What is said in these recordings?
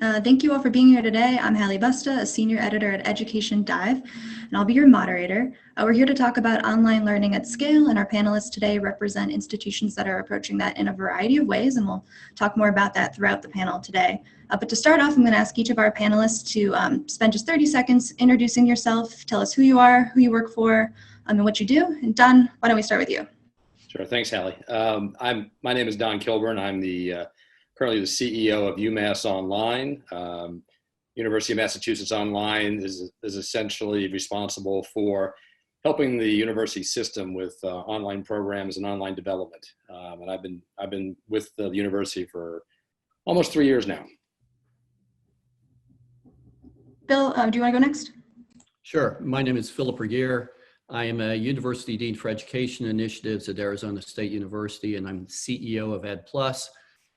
Thank you all for being here today. I'm Hallie Busta, a senior editor at Education Dive, and I'll be your moderator. We're here to talk about online learning at scale, and our panelists today represent institutions that are approaching that in a variety of ways, and we'll talk more about that throughout the panel today. But to start off, I'm going to ask each of our panelists to spend just 30 seconds introducing yourself, tell us who you are, who you work for, and what you do. And Don, why don't we start with you? Sure, thanks, Hallie. My name is Don Kilburn. I'm currently the CEO of UMass Online. University of Massachusetts Online is essentially responsible for helping the university system with online programs and online development. And I've been with the university for almost 3 years now. Bill, do you want to go next? Sure. My name is Philip Regier. I am a University Dean for Education Initiatives at Arizona State University, and I'm CEO of EdPlus.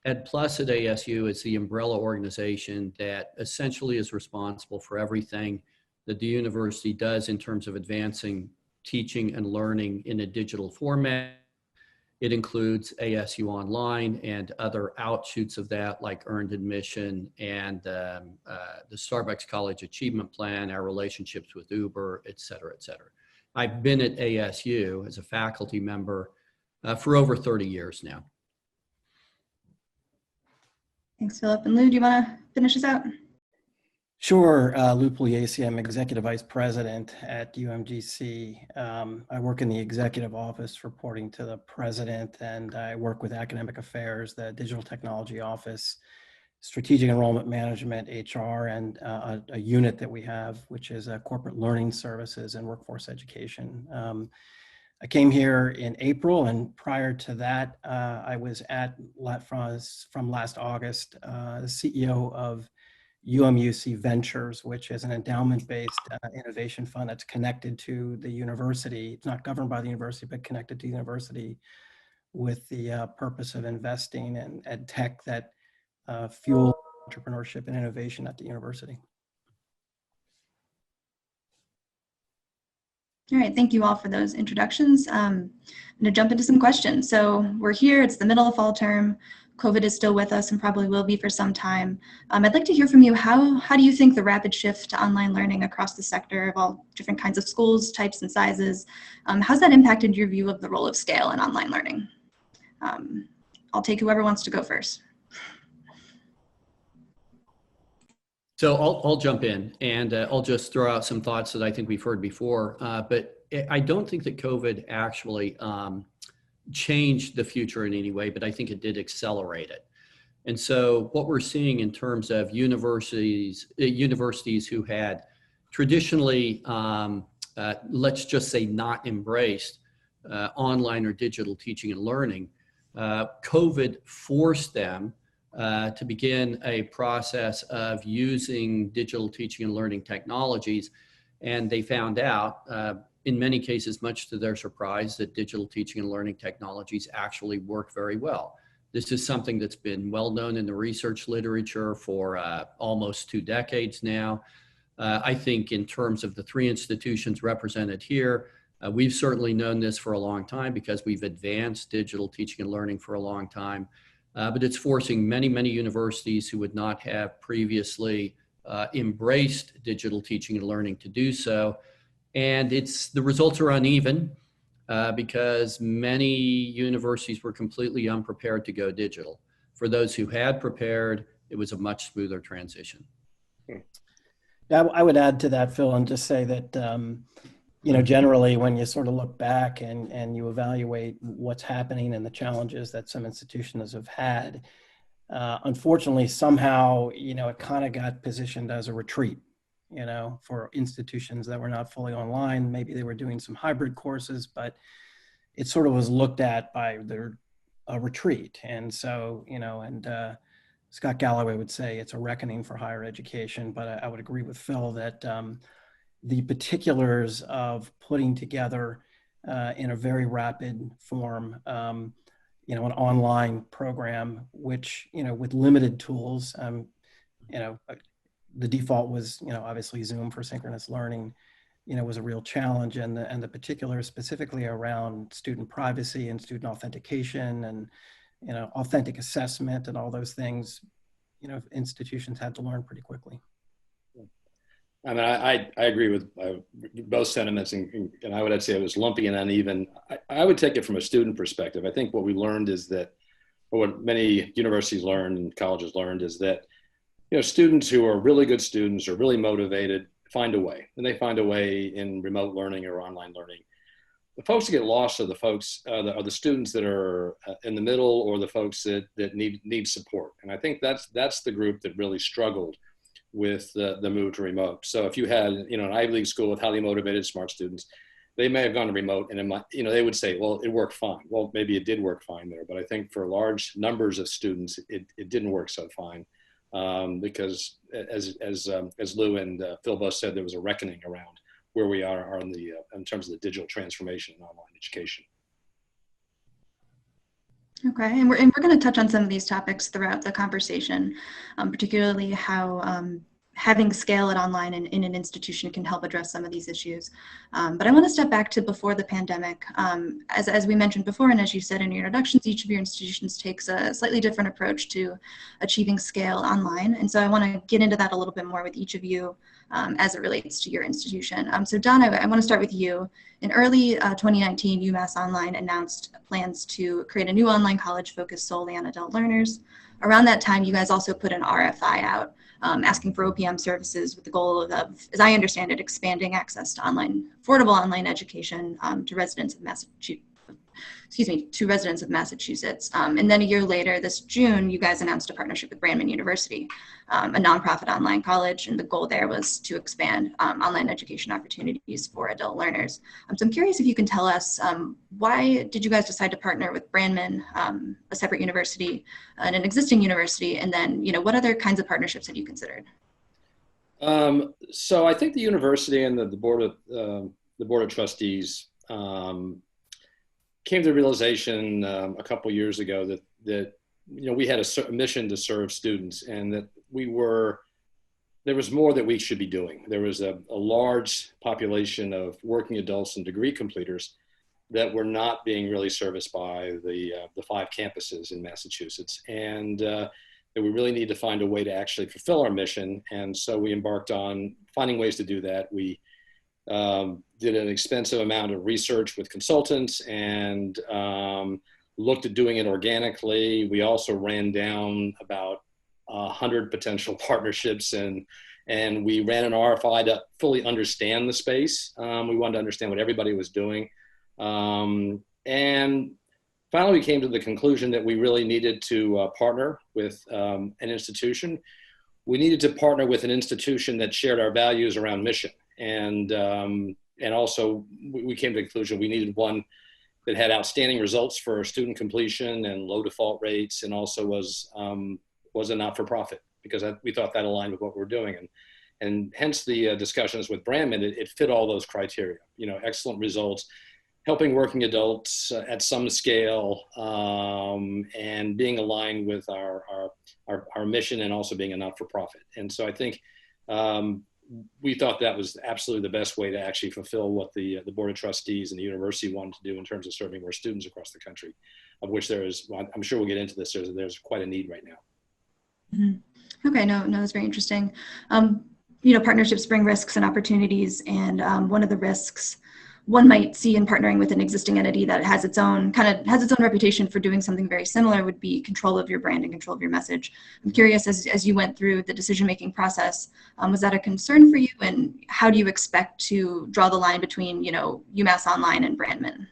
EdPlus at ASU is the umbrella organization that essentially is responsible for everything that the university does in terms of advancing teaching and learning in a digital format. It includes ASU Online and other outshoots of that, like Earned Admission and the Starbucks College Achievement Plan, our relationships with Uber, et cetera, et cetera. I've been at ASU as a faculty member for over 30 years now. Thanks, Philip. And Lou, do you want to finish us out? Sure. Lou Pugliese, I'm Executive Vice President at UMGC. I work in the Executive Office reporting to the President, and I work with Academic Affairs, the Digital Technology Office, Strategic Enrollment Management, HR, and a unit that we have, which is Corporate Learning Services and Workforce Education. I came here in April, and prior to that, I was from last August, the CEO of UMUC Ventures, which is an endowment-based innovation fund that's connected to the university. It's not governed by the university, but connected to the university with the purpose of investing in ed tech that fuel entrepreneurship and innovation at the university. All right, thank you all for those introductions. I'm going to jump into some questions. So we're here, it's the middle of fall term. COVID is still with us and probably will be for some time. I'd like to hear from you, how do you think the rapid shift to online learning across the sector of all different kinds of schools, types and sizes, how's that impacted your view of the role of scale in online learning? I'll take whoever wants to go first. So I'll jump in, and I'll just throw out some thoughts that I think we've heard before, but I don't think that COVID actually changed the future in any way, but I think it did accelerate it. And so what we're seeing in terms of universities who had traditionally, let's just say, not embraced online or digital teaching and learning, COVID forced them to begin a process of using digital teaching and learning technologies. And they found out, in many cases, much to their surprise, that digital teaching and learning technologies actually work very well. This is something that's been well known in the research literature for almost 2 decades now. I think in terms of the 3 institutions represented here, we've certainly known this for a long time because we've advanced digital teaching and learning for a long time. But it's forcing many, many universities who would not have previously embraced digital teaching and learning to do so. And the results are uneven because many universities were completely unprepared to go digital. For those who had prepared, it was a much smoother transition. Yeah, I would add to that, Phil, and just say that generally when you sort of look back and you evaluate what's happening and the challenges that some institutions have had, unfortunately, somehow, it kind of got positioned as a retreat, for institutions that were not fully online. Maybe they were doing some hybrid courses, but it sort of was looked at by a retreat. And so, Scott Galloway would say it's a reckoning for higher education, but I would agree with Phil that the particulars of putting together in a very rapid form, an online program, which, with limited tools, the default was, obviously Zoom for synchronous learning, was a real challenge, and the particulars specifically around student privacy and student authentication and, authentic assessment and all those things, institutions had to learn pretty quickly. I mean, I agree with both sentiments, and I would say it was lumpy and uneven. I would take it from a student perspective. I think what we learned is that, or what many universities learned and colleges learned, is that students who are really good students or really motivated find a way, and they find a way in remote learning or online learning. The folks that get lost are the folks, are the students that are in the middle, or the folks that need support. And I think that's the group that really struggled with the move to remote. So if you had, an Ivy League school with highly motivated, smart students, they may have gone to remote, and it might, they would say, well, it worked fine. Well, maybe it did work fine there, but I think for large numbers of students, it didn't work so fine, because as Lou and Phil both said, there was a reckoning around where we are in terms of the digital transformation in online education. Okay, and we're going to touch on some of these topics throughout the conversation, particularly how having scale at online in an institution can help address some of these issues. But I want to step back to before the pandemic. As we mentioned before, and as you said in your introductions, each of your institutions takes a slightly different approach to achieving scale online. And so I want to get into that a little bit more with each of you as it relates to your institution. So Don, I want to start with you. In early 2019, UMass Online announced plans to create a new online college focused solely on adult learners. Around that time, you guys also put an RFI out asking for OPM services with the goal of, as I understand it, expanding access to affordable online education to residents of Massachusetts. And then a year later, this June, you guys announced a partnership with Brandman University, a nonprofit online college, and the goal there was to expand online education opportunities for adult learners. So I'm curious if you can tell us, why did you guys decide to partner with Brandman, a separate university, and an existing university, and then what other kinds of partnerships have you considered? So I think the university and the board of trustees came to the realization a couple years ago that we had a mission to serve students, and that there was more that we should be doing. There was a large population of working adults and degree completers that were not being really serviced by the 5 campuses in Massachusetts, and that we really need to find a way to actually fulfill our mission. And so we embarked on finding ways to do that. We did an expensive amount of research with consultants and looked at doing it organically. We also ran down about 100 potential partnerships, and we ran an RFI to fully understand the space. We wanted to understand what everybody was doing. And finally, we came to the conclusion that we really needed to partner with an institution. We needed to partner with an institution that shared our values around mission. And also we came to the conclusion we needed one that had outstanding results for student completion and low default rates, and also was a not-for-profit, because we thought that aligned with what we're doing. And hence the discussions with Brandman, it fit all those criteria, excellent results, helping working adults at some scale, and being aligned with our mission, and also being a not-for-profit. And so I think we thought that was absolutely the best way to actually fulfill what the Board of Trustees and the university wanted to do in terms of serving more students across the country, of which there is, I'm sure we'll get into this, there's quite a need right now. Mm-hmm. Okay, no, that's very interesting. Partnerships bring risks and opportunities, and one of the risks one might see in partnering with an existing entity that has its own reputation for doing something very similar would be control of your brand and control of your message. I'm curious, as you went through the decision-making process, was that a concern for you, and how do you expect to draw the line between, UMass Online and Brandman?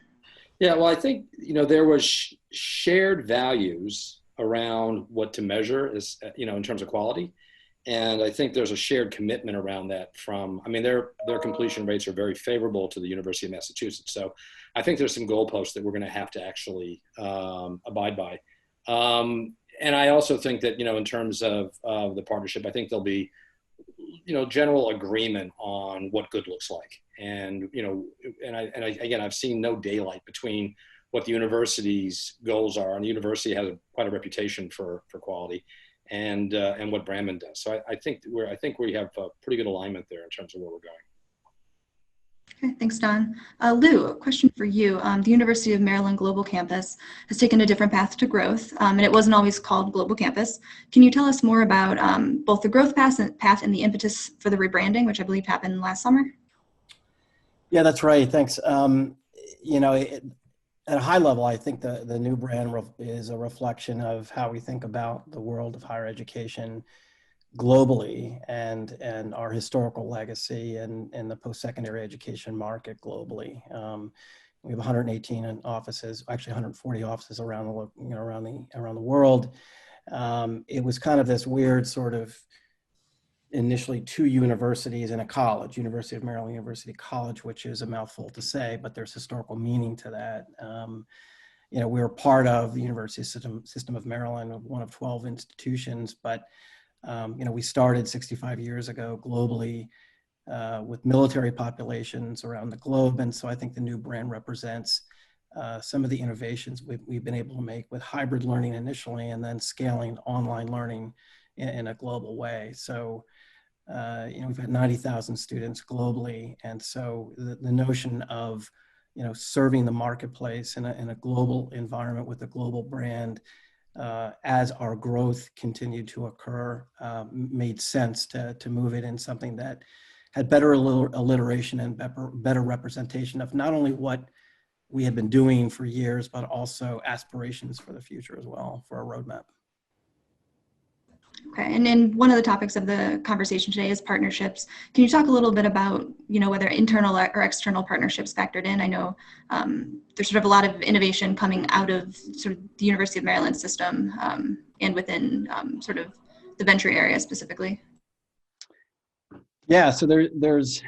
Yeah, well, I think, there was shared values around what to measure is, in terms of quality. And I think there's a shared commitment around that their completion rates are very favorable to the University of Massachusetts. So I think there's some goalposts that we're going to have to actually abide by. And I also think that, in terms of the partnership, I think there'll be, general agreement on what good looks like. And, again, I've seen no daylight between what the university's goals are. And the university has quite a reputation for quality. And what Brandman does. So I think we have a pretty good alignment there in terms of where we're going. Okay, thanks, Don. Lou, a question for you. The University of Maryland Global Campus has taken a different path to growth, and it wasn't always called Global Campus. Can you tell us more about both the growth path and the impetus for the rebranding, which I believe happened last summer? Yeah, that's right. Thanks. At a high level, I think the new brand is a reflection of how we think about the world of higher education globally and our historical legacy and the post-secondary education market globally. We have 118 offices, actually 140 offices around the world. It was kind of this weird sort of initially two universities and a college, University of Maryland University College, which is a mouthful to say, but there's historical meaning to that. We were part of the University System of Maryland, one of 12 institutions, but we started 65 years ago globally with military populations around the globe. And so I think the new brand represents some of the innovations we've been able to make with hybrid learning initially, and then scaling online learning in a global way. So, we've got 90,000 students globally. And so the notion of, serving the marketplace in a global environment with a global brand, as our growth continued to occur, made sense to move it in something that had better alliteration and better representation of not only what we had been doing for years, but also aspirations for the future as well, for a roadmap. Okay, and then one of the topics of the conversation today is partnerships. Can you talk a little bit about, whether internal or external partnerships factored in? I know there's sort of a lot of innovation coming out of sort of the University of Maryland system and within sort of the venture area specifically. Yeah, so there's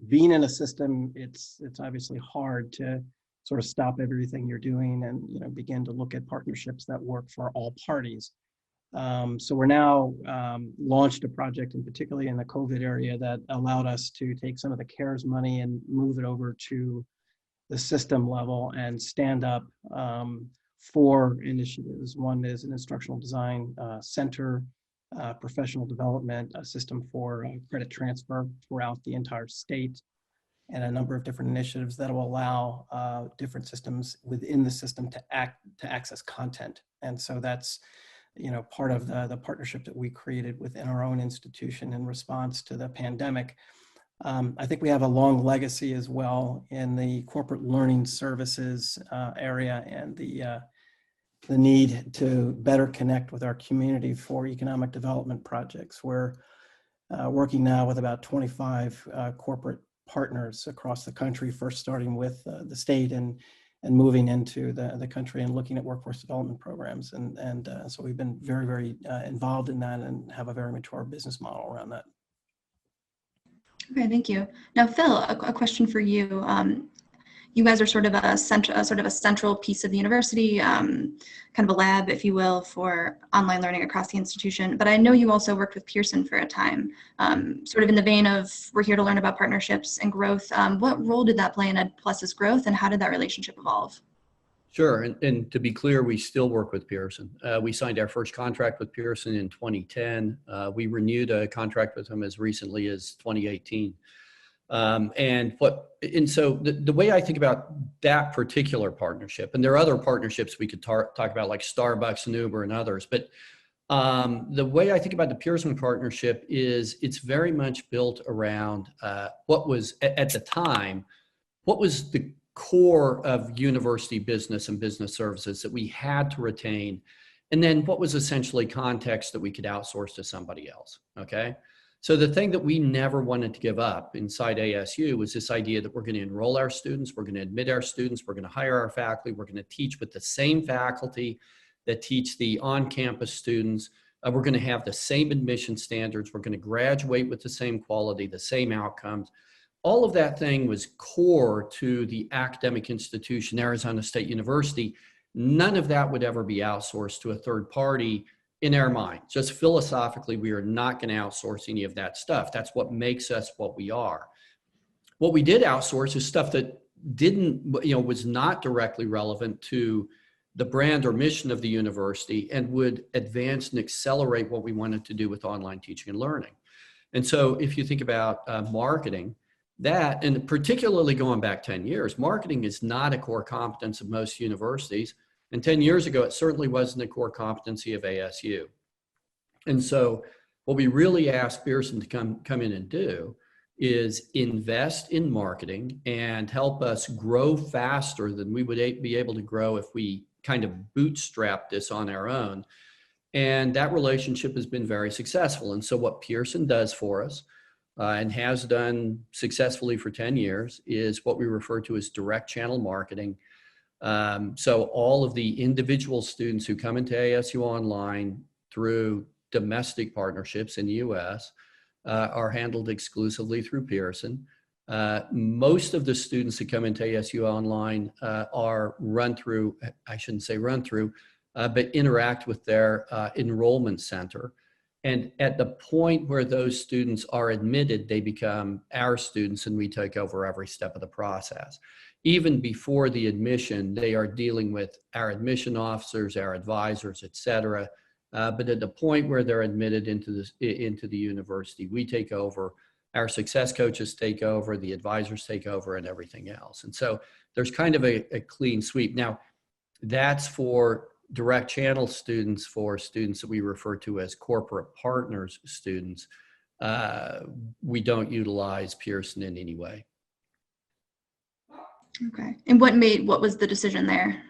being in a system, it's obviously hard to sort of stop everything you're doing and begin to look at partnerships that work for all parties. So we're now launched a project, and particularly in the COVID area, that allowed us to take some of the CARES money and move it over to the system level and stand up 4 initiatives. One is an instructional design center, professional development, a system for credit transfer throughout the entire state, and a number of different initiatives that will allow different systems within the system to access content. And so that's part of the partnership that we created within our own institution in response to the pandemic. I think we have a long legacy as well in the corporate learning services area, and the need to better connect with our community for economic development projects. We're working now with about 25 corporate partners across the country, first starting with the state and moving into the country and looking at workforce development programs. And so we've been very, very involved in that and have a very mature business model around that. Okay, thank you. Now, Phil, a question for you. You guys are sort of a central piece of the university, kind of a lab, if you will, for online learning across the institution. But I know you also worked with Pearson for a time, sort of in the vein of we're here to learn about partnerships and growth. What role did that play in EdPlus's growth, and how did that relationship evolve? Sure, and to be clear, we still work with Pearson. We signed our first contract with Pearson in 2010. We renewed a contract with them as recently as 2018. And so the way I think about that particular partnership, and there are other partnerships we could talk about, like Starbucks and Uber and others, but the way I think about the Pearson partnership is it's very much built around what was at the time, what was the core of university business and business services that we had to retain, and then what was essentially context that we could outsource to somebody else, okay? So the thing that we never wanted to give up inside ASU was this idea that we're going to enroll our students, we're going to admit our students, we're going to hire our faculty, we're going to teach with the same faculty that teach the on-campus students. We're going to have the same admission standards. We're going to graduate with the same quality, the same outcomes. All of that thing was core to the academic institution, Arizona State University. None of that would ever be outsourced to a third party. In our mind, just philosophically, we are not going to outsource any of that stuff. That's what makes us what we are. What we did outsource is stuff that was not directly relevant to the brand or mission of the university and would advance and accelerate what we wanted to do with online teaching and learning. And so if you think about marketing, That, and particularly going back 10 years, marketing is not a core competence of most universities. And 10 years ago, it certainly wasn't a core competency of ASU. And so what we really asked Pearson to come in and do is invest in marketing and help us grow faster than we would be able to grow if we kind of bootstrapped this on our own. And that relationship has been very successful. And so what Pearson does for us, and has done successfully for 10 years, is what we refer to as direct channel marketing. So all of the individual students who come into ASU Online through domestic partnerships in the US are handled exclusively through Pearson. Most of the students who come into ASU Online are run through, I shouldn't say run through, but interact with their enrollment center. And at the point where those students are admitted, they become our students and we take over every step of the process. Even before the admission, they are dealing with our admission officers, our advisors, et cetera. But at the point where they're admitted into the university, we take over, our success coaches take over, the advisors take over, and everything else. And so there's kind of a clean sweep. Now, that's for direct channel students. For students that we refer to as corporate partners students, we don't utilize Pearson in any way. Okay. And what was the decision there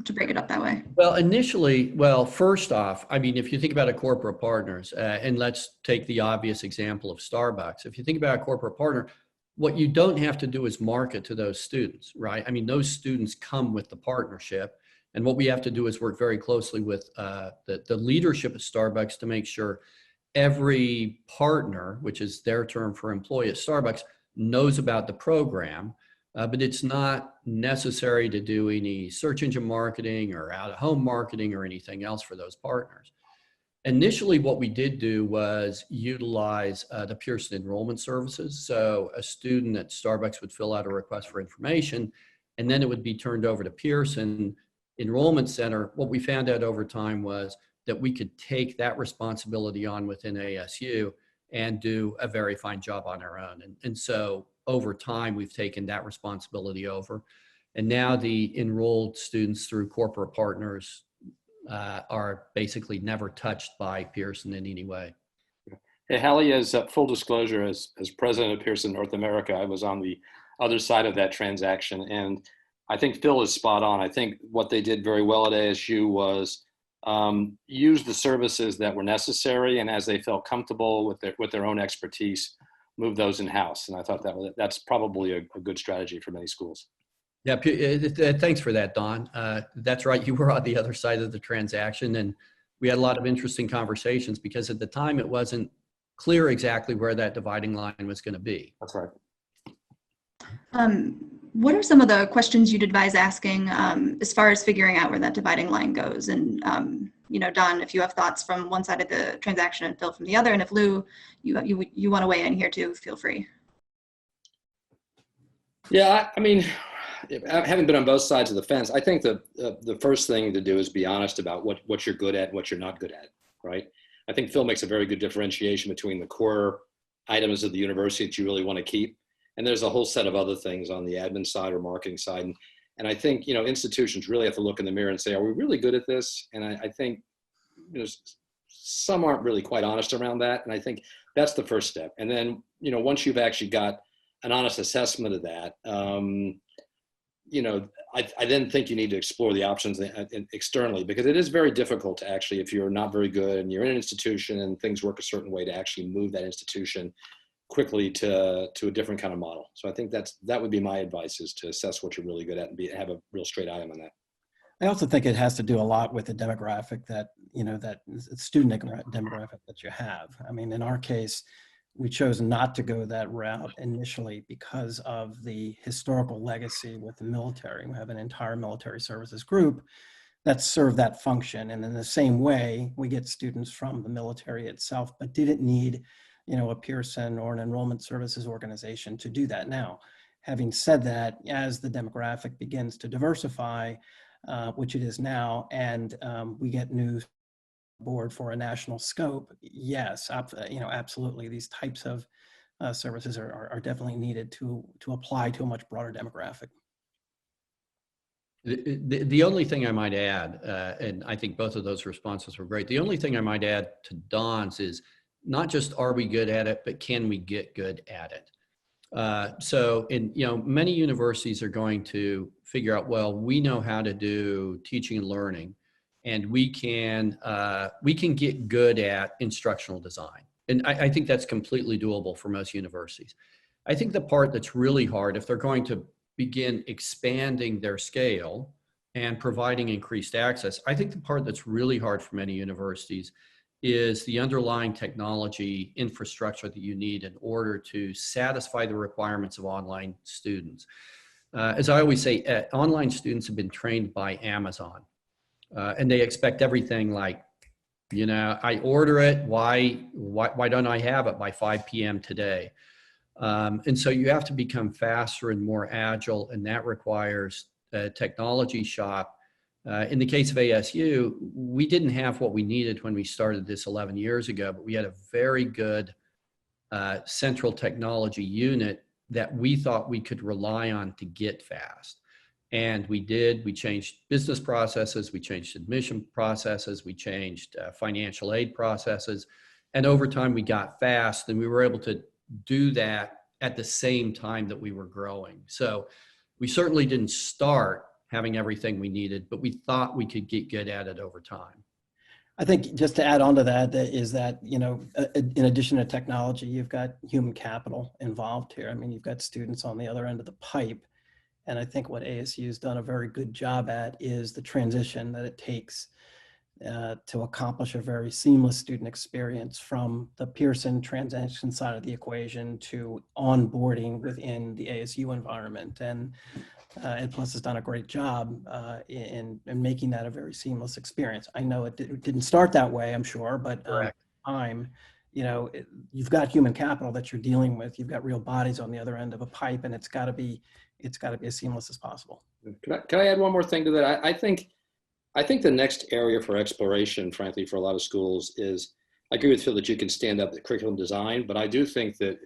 to break it up that way? Well, first off, I mean, if you think about a corporate partners, and let's take the obvious example of Starbucks. If you think about a corporate partner, what you don't have to do is market to those students, right? I mean, those students come with the partnership. And what we have to do is work very closely with the leadership at Starbucks to make sure every partner, which is their term for employee at Starbucks, knows about the program. But it's not necessary to do any search engine marketing or out-of-home marketing or anything else for those partners. Initially, what we did do was utilize the Pearson enrollment services. So a student at Starbucks would fill out a request for information, and then it would be turned over to Pearson Enrollment Center. What we found out over time was that we could take that responsibility on within ASU and do a very fine job on our own. And so over time, we've taken that responsibility over. And now the enrolled students through corporate partners are basically never touched by Pearson in any way. Hey, Hallie, as full disclosure, as president of Pearson North America, I was on the other side of that transaction. And I think Phil is spot on. I think what they did very well at ASU was use the services that were necessary, and as they felt comfortable with their own expertise, move those in-house. And I thought that's probably a good strategy for many schools. Yeah, thanks for that, Don. That's right. You were on the other side of the transaction, and we had a lot of interesting conversations because at the time it wasn't clear exactly where that dividing line was going to be. That's right. What are some of the questions you'd advise asking as far as figuring out where that dividing line goes? And, Don, if you have thoughts from one side of the transaction and Phil from the other, and if Lou, you want to weigh in here too, feel free. Yeah, I mean, having been on both sides of the fence, I think the first thing to do is be honest about what you're good at and what you're not good at, right? I think Phil makes a very good differentiation between the core items of the university that you really want to keep, and there's a whole set of other things on the admin side or marketing side. And I think, institutions really have to look in the mirror and say, are we really good at this? And I think, some aren't really quite honest around that. And I think that's the first step. And then, once you've actually got an honest assessment of that, I then think you need to explore the options externally, because it is very difficult to actually, if you're not very good and you're in an institution and things work a certain way, to actually move that institution quickly to a different kind of model. So I think that would be my advice, is to assess what you're really good at and have a real straight eye on that. I also think it has to do a lot with the demographic that student demographic that you have. I mean, in our case, we chose not to go that route initially because of the historical legacy with the military. We have an entire military services group that served that function. And in the same way, we get students from the military itself, but didn't need a Pearson or an enrollment services organization to do that. Now, having said that, as the demographic begins to diversify, which it is now, and we get new board for a national scope, yes, absolutely, these types of services are definitely needed to apply to a much broader demographic. The only thing I might add, and I think both of those responses were great. The only thing I might add to Don's is not just are we good at it, but can we get good at it? So many universities are going to figure out, well, we know how to do teaching and learning, and we can get good at instructional design. And I think that's completely doable for most universities. I think the part that's really hard, if they're going to begin expanding their scale and providing increased access, I think the part that's really hard for many universities is the underlying technology infrastructure that you need in order to satisfy the requirements of online students. As I always say, online students have been trained by Amazon, and they expect everything like, I order it, why don't I have it by 5 p.m. today? And so you have to become faster and more agile, and that requires a technology shop. In the case of ASU, we didn't have what we needed when we started this 11 years ago, but we had a very good central technology unit that we thought we could rely on to get fast. And we did. We changed business processes, we changed admission processes, we changed financial aid processes. And over time, we got fast, and we were able to do that at the same time that we were growing. So we certainly didn't start having everything we needed, but we thought we could get good at it over time. I think just to add on to that is that, in addition to technology, you've got human capital involved here. I mean, you've got students on the other end of the pipe. And I think what ASU has done a very good job at is the transition that it takes to accomplish a very seamless student experience from the Pearson transaction side of the equation to onboarding within the ASU environment. And EdPlus has done a great job in making that a very seamless experience. I know it didn't start that way, I'm sure, but you've got human capital that you're dealing with. You've got real bodies on the other end of a pipe, and it's got to be as seamless as possible. Can I add one more thing to that? I think the next area for exploration, frankly, for a lot of schools is, I agree with Phil that you can stand up the curriculum design, but I do think that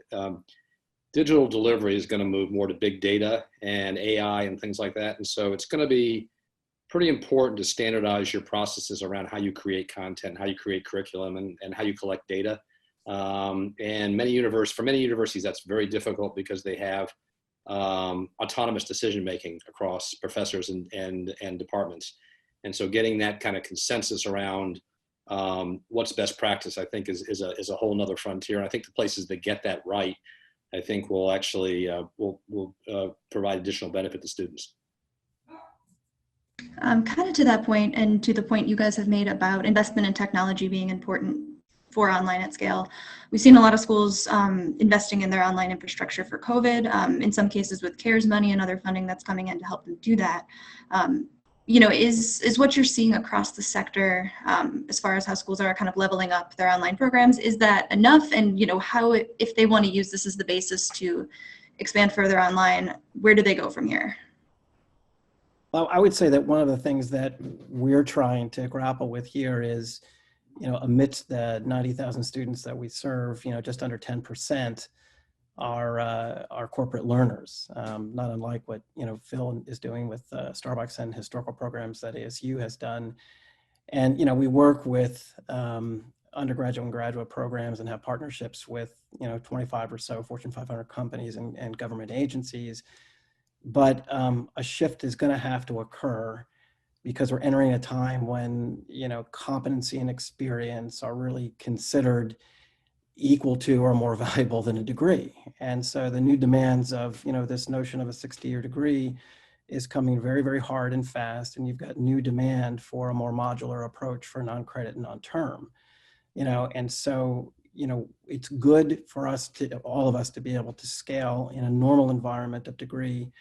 digital delivery is going to move more to big data and AI and things like that. And so it's going to be pretty important to standardize your processes around how you create content, how you create curriculum, and how you collect data. And for many universities, that's very difficult because they have autonomous decision-making across professors and departments. And so getting that kind of consensus around what's best practice, I think is a whole nother frontier. And I think the places that get that right, I think will actually will provide additional benefit to students. Kind of to that point, and to the point you guys have made about investment in technology being important for online at scale. We've seen a lot of schools investing in their online infrastructure for COVID, in some cases with CARES money and other funding that's coming in to help them do that. Is what you're seeing across the sector as far as how schools are kind of leveling up their online programs, is that enough? And how, if they want to use this as the basis to expand further online, where do they go from here? Well, I would say that one of the things that we're trying to grapple with here is, amidst the 90,000 students that we serve, just under 10% are corporate learners, not unlike what Phil is doing with Starbucks and historical programs that ASU has done. And we work with undergraduate and graduate programs and have partnerships with 25 or so Fortune 500 companies and government agencies. But a shift is going to have to occur because we're entering a time when competency and experience are really considered equal to or more valuable than a degree. And so the new demands of this notion of a 60-year degree is coming very, very hard and fast. And you've got new demand for a more modular approach for non-credit and non-term. And so it's good for all of us to be able to scale in a normal environment of degree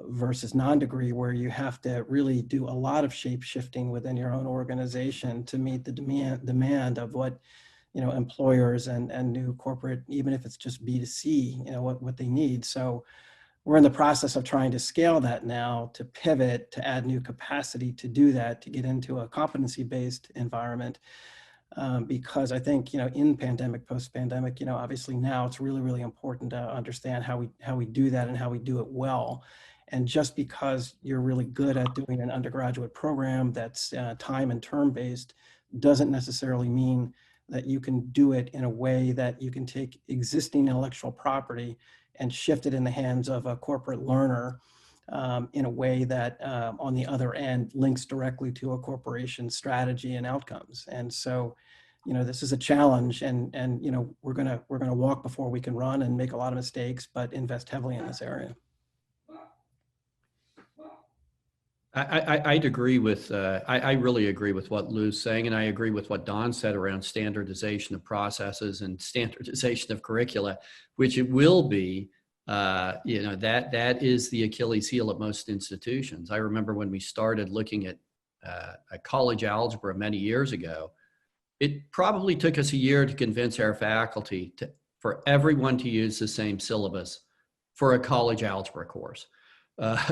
versus non-degree, where you have to really do a lot of shape shifting within your own organization to meet the demand of what employers and new corporate, even if it's just B2C, what they need. So we're in the process of trying to scale that now, to pivot, to add new capacity to do that, to get into a competency-based environment. because I think, in pandemic, post-pandemic, obviously now it's really, really important to understand how we do that and how we do it well. And just because you're really good at doing an undergraduate program that's time and term based doesn't necessarily mean that you can do it in a way that you can take existing intellectual property and shift it in the hands of a corporate learner in a way that on the other end links directly to a corporation's strategy and outcomes. And so, this is a challenge, and we're gonna walk before we can run and make a lot of mistakes, but invest heavily in this area. I'd agree with, I really agree with what Lou's saying, and I agree with what Don said around standardization of processes and standardization of curricula, which it will be, that is the Achilles heel at most institutions. I remember when we started looking at a college algebra many years ago, it probably took us a year to convince our faculty for everyone to use the same syllabus for a college algebra course.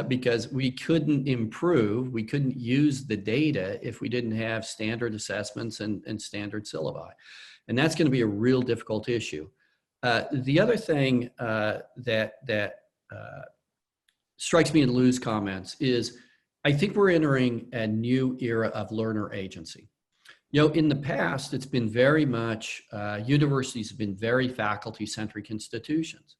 Because we couldn't improve, we couldn't use the data if we didn't have standard assessments and standard syllabi. And that's going to be a real difficult issue. The other thing that strikes me in Lou's comments is I think we're entering a new era of learner agency. In the past, it's been very much, universities have been very faculty-centric institutions.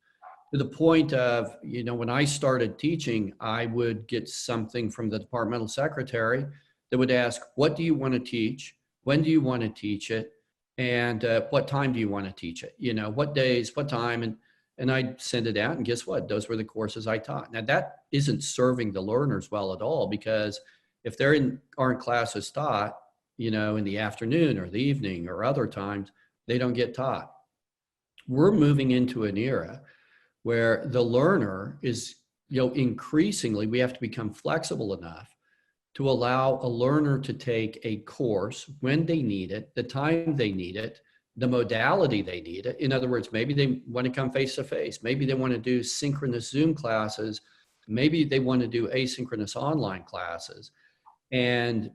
To the point of, when I started teaching, I would get something from the departmental secretary that would ask, what do you want to teach? When do you want to teach it? And what time do you want to teach it? What days, what time? And I'd send it out, and guess what? Those were the courses I taught. Now that isn't serving the learners well at all, because if aren't classes taught, in the afternoon or the evening or other times, they don't get taught. We're moving into an era where the learner is, increasingly, we have to become flexible enough to allow a learner to take a course when they need it, the time they need it, the modality they need it. In other words, maybe they want to come face-to-face. Maybe they want to do synchronous Zoom classes. Maybe they want to do asynchronous online classes. And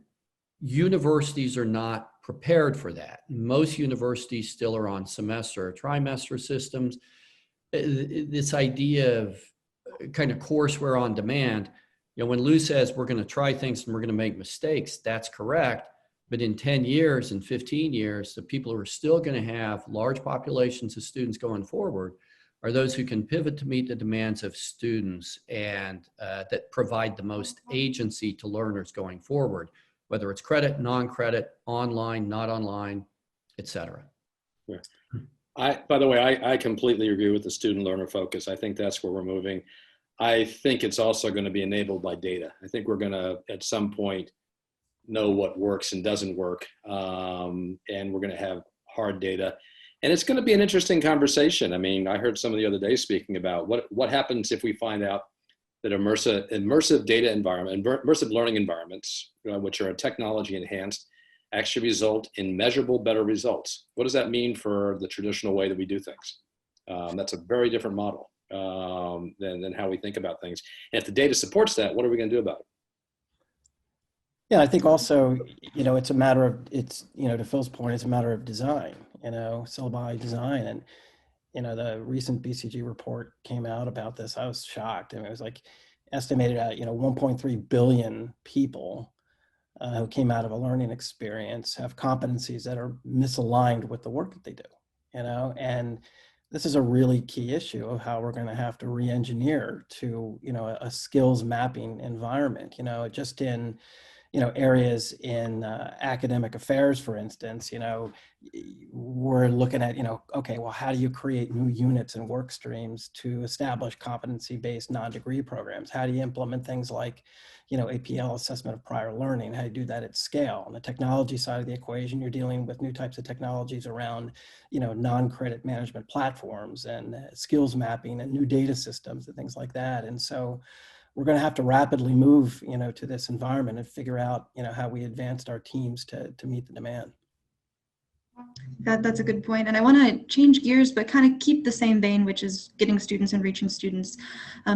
universities are not prepared for that. Most universities still are on semester or trimester systems. This idea of kind of courseware on demand, when Lou says we're going to try things and we're going to make mistakes, that's correct. But in 10 years and 15 years, the people who are still going to have large populations of students going forward are those who can pivot to meet the demands of students and that provide the most agency to learners going forward, whether it's credit, non-credit, online, not online, et cetera. Yeah. By the way, I completely agree with the student learner focus. I think that's where we're moving. I think it's also going to be enabled by data. I think we're going to, at some point, know what works and doesn't work. And we're going to have hard data. And it's going to be an interesting conversation. I mean, I heard some of the other day speaking about what happens if we find out that immersive data environment, immersive learning environments, which are technology enhanced, actually result in measurable, better results. What does that mean for the traditional way that we do things? That's a very different model than how we think about things. And if the data supports that, what are we going to do about it? Yeah, I think also, it's a matter of, to Phil's point, it's a matter of design, syllabi design. And, the recent BCG report came out about this. I was shocked. I mean, it was like estimated at, 1.3 billion people who came out of a learning experience have competencies that are misaligned with the work that they do, and this is a really key issue of how we're going to have to re-engineer to, a skills mapping environment, just in, areas in academic affairs, for instance, we're looking at, okay, well, how do you create new units and work streams to establish competency-based non-degree programs? How do you implement things like, APL, assessment of prior learning? How do you do that at scale? On the technology side of the equation, you're dealing with new types of technologies around, non-credit management platforms and skills mapping and new data systems and things like that. And so we're going to have to rapidly move, to this environment and figure out, how we advanced our teams to meet the demand. That's a good point. And I want to change gears, but kind of keep the same vein, which is getting students and reaching students.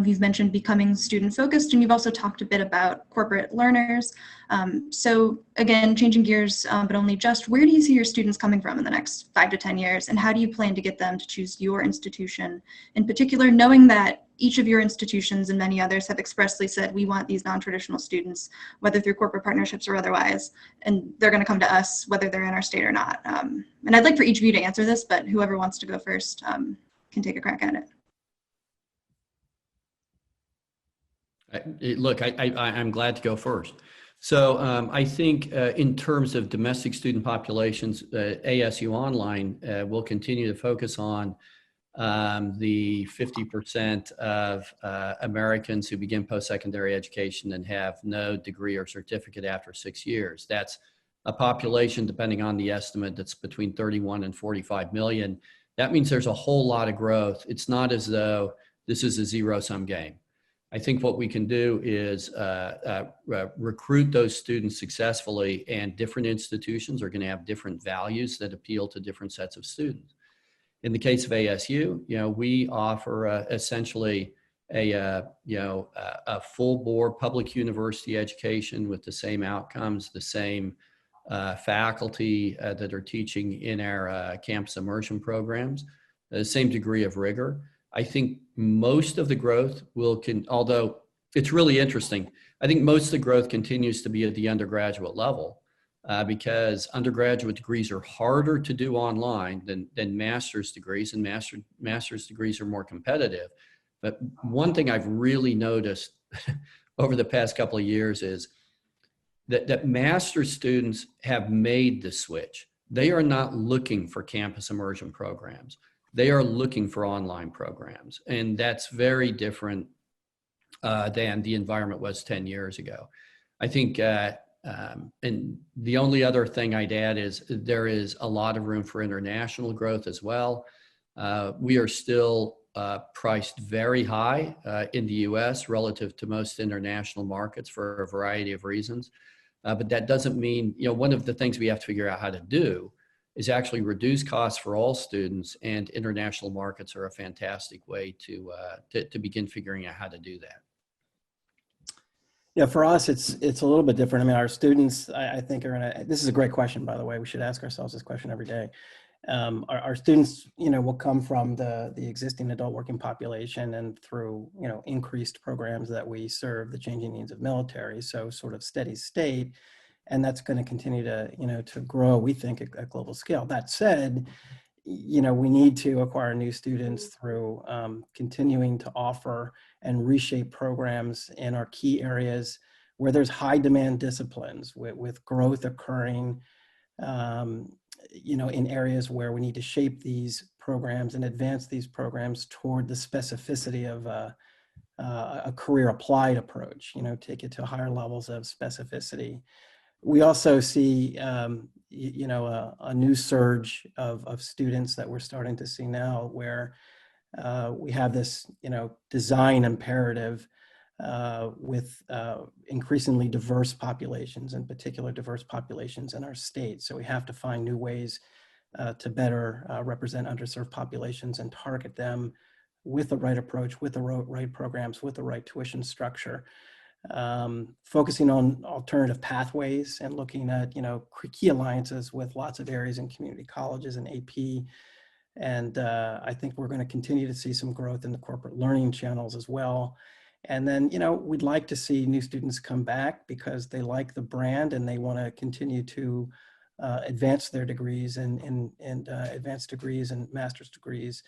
You've mentioned becoming student focused, and you've also talked a bit about corporate learners. So again, changing gears, but only just, where do you see your students coming from in the next 5 to 10 years? And how do you plan to get them to choose your institution in particular, knowing that each of your institutions and many others have expressly said, we want these non-traditional students, whether through corporate partnerships or otherwise, and they're going to come to us, whether they're in our state or not. And I'd like for each of you to answer this, but whoever wants to go first can take a crack at it. Look, I'm glad to go first. So I think in terms of domestic student populations, ASU Online will continue to focus on the 50% of Americans who begin post-secondary education and have no degree or certificate after 6 years. That's a population, depending on the estimate, that's between 31 and 45 million. That means there's a whole lot of growth. It's not as though this is a zero-sum game. I think what we can do is recruit those students successfully, and different institutions are going to have different values that appeal to different sets of students. In the case of ASU, we offer essentially a full board public university education with the same outcomes, the same faculty that are teaching in our campus immersion programs, the same degree of rigor. I think most of the growth although it's really interesting, I think most of the growth continues to be at the undergraduate level because undergraduate degrees are harder to do online than master's degrees, and master's degrees are more competitive. But one thing I've really noticed over the past couple of years is that master's students have made the switch. They are not looking for campus immersion programs. They are looking for online programs. And that's very different than the environment was 10 years ago. I think, and the only other thing I'd add is there is a lot of room for international growth as well. We are still priced very high in the US relative to most international markets for a variety of reasons. But that doesn't mean, one of the things we have to figure out how to do is actually reduce costs for all students, and international markets are a fantastic way to begin figuring out how to do that. Yeah, for us, it's a little bit different. I mean, our students, I think, this is a great question, by the way. We should ask ourselves this question every day. Our students, will come from the existing adult working population and through, increased programs that we serve the changing needs of military. So sort of steady state. And that's going to continue to, to grow, we think, at global scale. That said, we need to acquire new students through continuing to offer and reshape programs in our key areas where there's high demand disciplines with growth occurring, in areas where we need to shape these programs and advance these programs toward the specificity of a career applied approach, take it to higher levels of specificity. We also see, a new surge of students that we're starting to see now, where we have this, design imperative with increasingly diverse populations, in particular diverse populations in our state. So we have to find new ways to better represent underserved populations and target them with the right approach, with the right programs, with the right tuition structure. Focusing on alternative pathways and looking at, key alliances with lots of areas in community colleges and AP. And I think we're going to continue to see some growth in the corporate learning channels as well. And then, we'd like to see new students come back because they like the brand and they want to continue to advance their degrees and advanced degrees and master's degrees.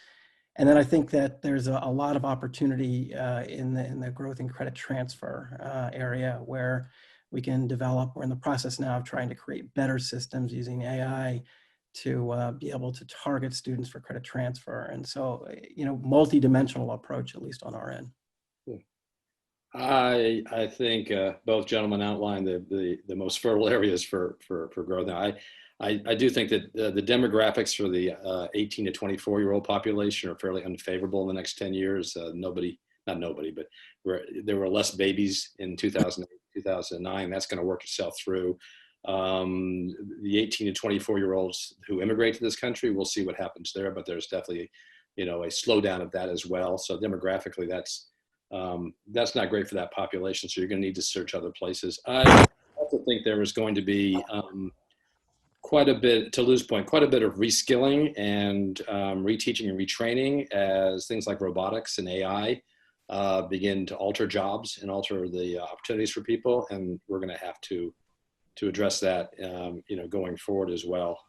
And then I think that there's a lot of opportunity in the growth and credit transfer area where we can develop. We're in the process now of trying to create better systems using AI to be able to target students for credit transfer. And so, multi-dimensional approach, at least on our end. I think both gentlemen outlined the most fertile areas for growth. Now, I do think that the demographics for the 18 to 24-year-old population are fairly unfavorable in the next 10 years. Not nobody, but there were less babies in 2008, 2009. That's going to work itself through. The 18 to 24-year-olds who immigrate to this country, we'll see what happens there, but there's definitely, a slowdown of that as well. So demographically, that's not great for that population. So you're going to need to search other places. I also think there is going to be quite a bit, to Lou's point, quite a bit of reskilling and reteaching and retraining as things like robotics and AI begin to alter jobs and alter the opportunities for people. And we're going to have to address that, going forward as well.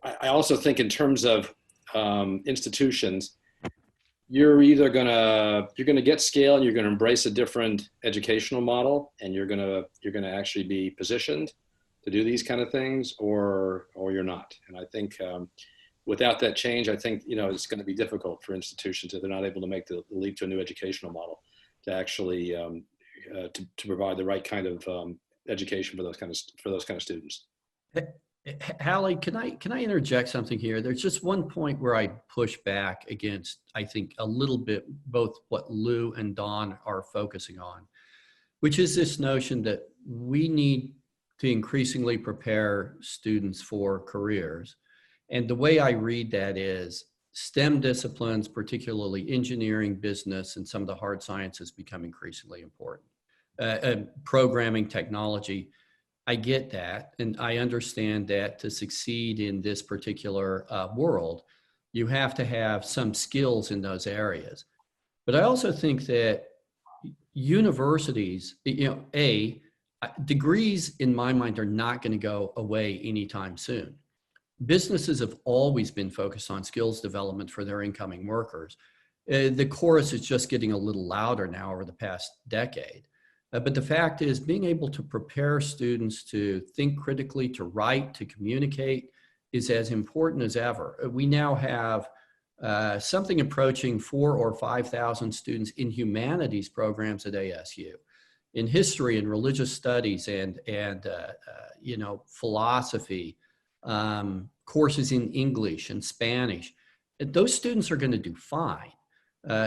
I also think in terms of institutions, you're either going to get scale and you're going to embrace a different educational model, and you're going to actually be positioned to do these kind of things, or you're not. And I think without that change, I think it's going to be difficult for institutions if they're not able to make the leap to a new educational model to actually to provide the right kind of education for those kind of students. Hallie, can I interject something here? There's just one point where I push back against, I think, a little bit both what Lou and Don are focusing on, which is this notion that we need to increasingly prepare students for careers. And the way I read that is STEM disciplines, particularly engineering, business, and some of the hard sciences, become increasingly important. Programming, technology. I get that, and I understand that to succeed in this particular world, you have to have some skills in those areas. But I also think that universities, degrees in my mind are not going to go away anytime soon. Businesses have always been focused on skills development for their incoming workers. The chorus is just getting a little louder now over the past decade. But the fact is, being able to prepare students to think critically, to write, to communicate is as important as ever. We now have something approaching 4,000 or 5,000 students in humanities programs at ASU, in history and religious studies and philosophy, courses in English and Spanish. Those students are going to do fine.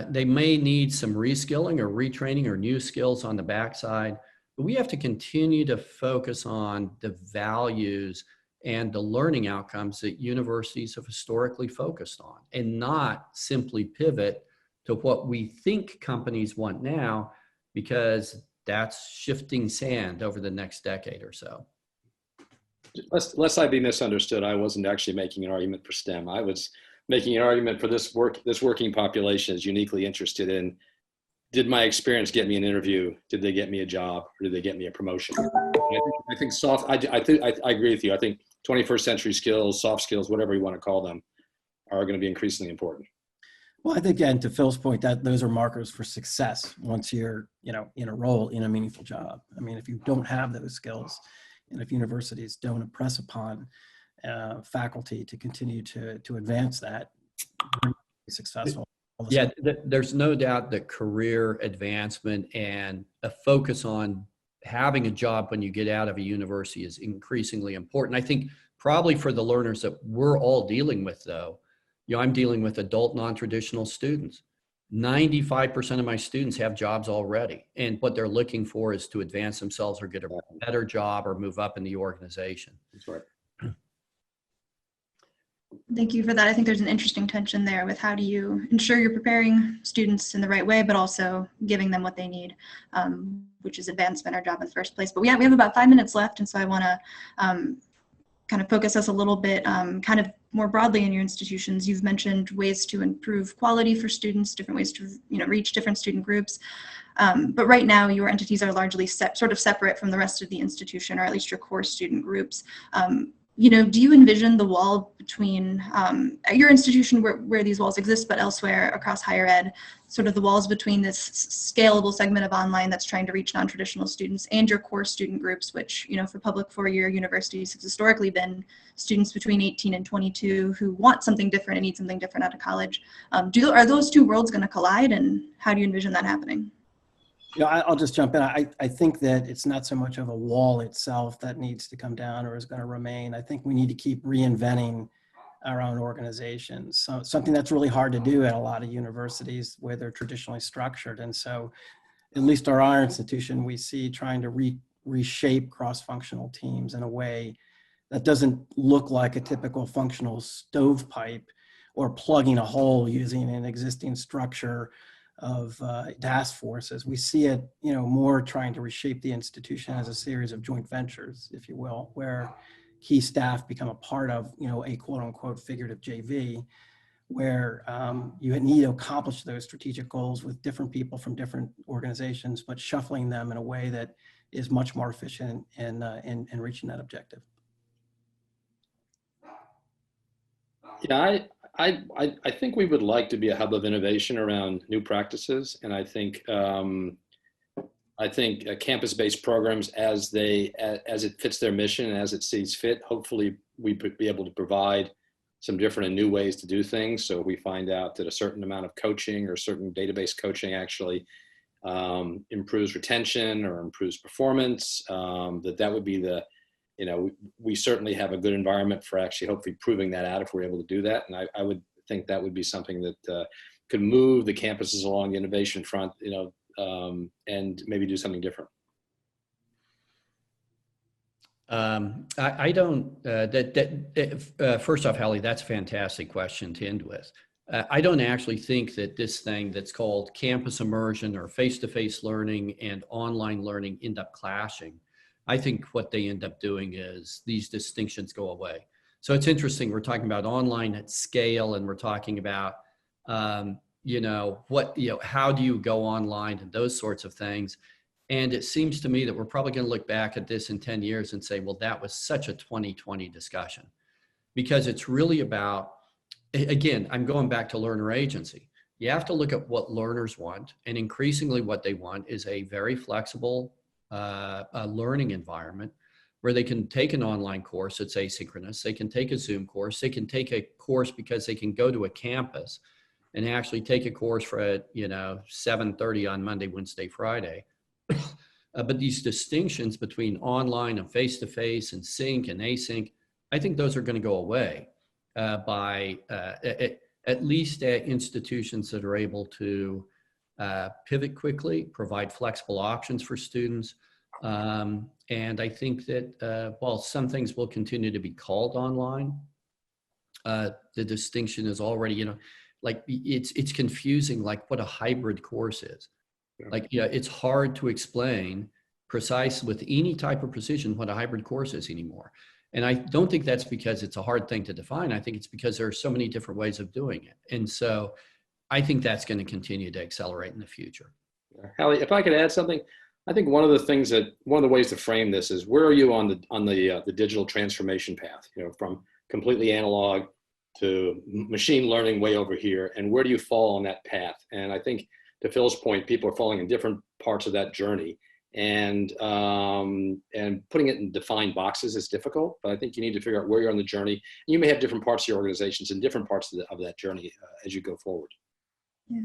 They may need some reskilling or retraining or new skills on the backside, but we have to continue to focus on the values and the learning outcomes that universities have historically focused on, and not simply pivot to what we think companies want now, because that's shifting sand over the next decade or so. Lest I be misunderstood, I wasn't actually making an argument for STEM. I was making an argument for this working population is uniquely interested in, did my experience get me an interview? Did they get me a job? Or did they get me a promotion? I think I agree with you. I think 21st century skills, soft skills, whatever you want to call them, are going to be increasingly important. Well, I think, and to Phil's point, that those are markers for success once you're, in a role in a meaningful job. I mean, if you don't have those skills, and if universities don't impress upon faculty to continue to advance that, you're be successful. Yeah, there's no doubt that career advancement and a focus on having a job when you get out of a university is increasingly important. I think probably for the learners that we're all dealing with, though, I'm dealing with adult non-traditional students. 95% of my students have jobs already, and what they're looking for is to advance themselves or get a better job or move up in the organization. That's right. Thank you for that. I think there's an interesting tension there with how do you ensure you're preparing students in the right way, but also giving them what they need, which is advancement or job in the first place. But we have about 5 minutes left, and so I want to kind of focus us a little bit kind of more broadly in your institutions. You've mentioned ways to improve quality for students, different ways to reach different student groups. But right now, your entities are largely sort of separate from the rest of the institution, or at least your core student groups. Do you envision the wall between at your institution where these walls exist, but elsewhere across higher ed, sort of the walls between this scalable segment of online that's trying to reach non-traditional students and your core student groups, which, for public four-year universities has historically been students between 18 and 22 who want something different and need something different out of college. Are those two worlds going to collide, and how do you envision that happening? I'll just jump in. I think that it's not so much of a wall itself that needs to come down or is going to remain. I think we need to keep reinventing our own organizations. So something that's really hard to do at a lot of universities where they're traditionally structured. And so at least our institution, we see trying to reshape cross-functional teams in a way that doesn't look like a typical functional stovepipe or plugging a hole using an existing structure of task forces. We see it, more trying to reshape the institution as a series of joint ventures, if you will, where key staff become a part of, a quote unquote figurative JV, where you need to accomplish those strategic goals with different people from different organizations, but shuffling them in a way that is much more efficient in reaching that objective. Yeah, I think we would like to be a hub of innovation around new practices, and I think campus-based programs, as it fits their mission and as it sees fit, hopefully we would be able to provide some different and new ways to do things. So we find out that a certain amount of coaching or certain database coaching actually improves retention or improves performance, that would be the, we certainly have a good environment for actually hopefully proving that out if we're able to do that. And I would think that would be something that could move the campuses along the innovation front, and maybe do something different. I don't, first off, Hallie, that's a fantastic question to end with. I don't actually think that this thing that's called campus immersion or face-to-face learning and online learning end up clashing. I think what they end up doing is these distinctions go away. So it's interesting, we're talking about online at scale, and we're talking about, how do you go online and those sorts of things. And it seems to me that we're probably going to look back at this in 10 years and say, well, that was such a 2020 discussion, because it's really about, again, I'm going back to learner agency. You have to look at what learners want, and increasingly what they want is a very flexible learning environment where they can take an online course that's asynchronous, they can take a Zoom course, they can take a course because they can go to a campus and actually take a course for 7:30 on Monday, Wednesday, Friday. But these distinctions between online and face-to-face and sync and async, I think those are going to go away by at least at institutions that are able to pivot quickly, provide flexible options for students. And I think that while some things will continue to be called online, the distinction is already, like it's confusing, like what a hybrid course is. Like, it's hard to explain precise with any type of precision what a hybrid course is anymore. And I don't think that's because it's a hard thing to define. I think it's because there are so many different ways of doing it. And so I think that's going to continue to accelerate in the future. Hallie, if I could add something, I think one of the ways to frame this is, where are you on the digital transformation path? From completely analog to machine learning way over here, and where do you fall on that path? And I think, to Phil's point, people are falling in different parts of that journey, and putting it in defined boxes is difficult. But I think you need to figure out where you're on the journey. And you may have different parts of your organizations in different parts of that journey as you go forward. Yeah.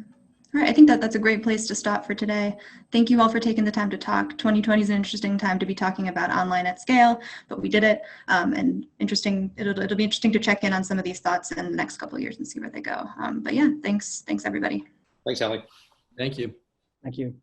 All right. I think that's a great place to stop for today. Thank you all for taking the time to talk. 2020 is an interesting time to be talking about online at scale, but we did it. And interesting. It'll be interesting to check in on some of these thoughts in the next couple of years and see where they go. But yeah, thanks everybody. Thanks, Hallie. Thank you. Thank you.